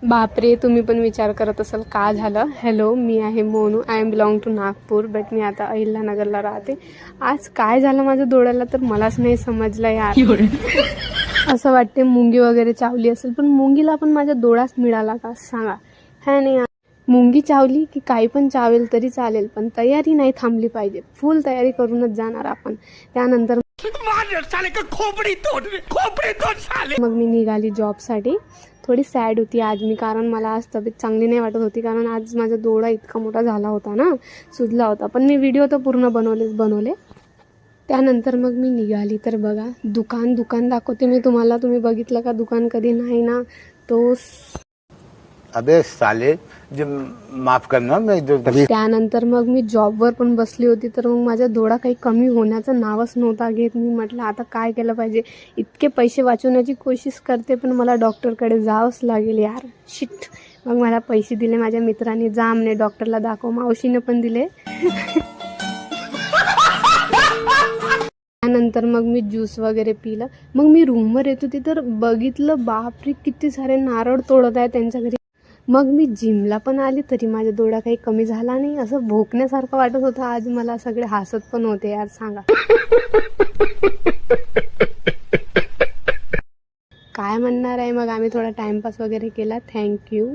बापरे, तुम्ही पण विचार करत असाल का झालं. हॅलो, मी आहे Monu. I am belong to Nagpur, but मी आता अहिल्यानगरला राहते. आज काय झालं माझ्या डोळ्याला तर मलाच नाही समजलं यार. असं वाटते मुंगी वगैरे चावली असेल, पण मुंगीला पण माझ्या डोळाच मिळाला का सांगा. है नाही, मुंगी चावली की काही पण चावेल तरी चालेल, पण तयारी नाही थांबली पाहिजे. फुल तयारी करूनच जाणार आपण. त्यानंतर मग मी निघाली जॉबसाठी. थोडी सॅड होती आज मी, कारण मला आज तब्येत चांगली नाही वाटत होती, कारण आज माझा डोळा इतका मोठा झाला होता ना, सुजला होता. पण मी व्हिडिओ तर पूर्ण बनवले. त्यानंतर मग मी निघाली. तर बघा, दुकान दाखवते मी तुम्हाला. तुम्ही बघितलं का दुकान कधी? नाही ना. तो अबे साले, जो माफ करना मैं जो त्यानंतर मग मी जॉबवर पण बसली होती. तर मग माझा डोळा काही कमी होण्याचं नावच नव्हता घेत. मी म्हटलं आता काय केलं पाहिजे. इतके पैसे वाचवण्याची कोशिश करते, पण मला डॉक्टरकडे जावंच लागेल यार. शिट. मग मला पैसे दिले माझ्या मित्रांनी, जा म्हणे डॉक्टरला दाखव. मावशीने पण दिले. त्यानंतर मग मी ज्यूस वगैरे पिलं. मग मी रूमवर येत होती तर बघितलं, बापरे किती सारे नारळ तोडत आहे त्यांच्या घरी. मग मी जिमला पण आली तरी माझा डोळा काही कमी झाला नाही. असं भोकण्यासारखं वाटत होतं आज मला. सगळे हसत पण होते यार, सांगा काय म्हणणार आहे. मग आम्ही थोडा टाइमपास वगैरे केला. थँक्यू.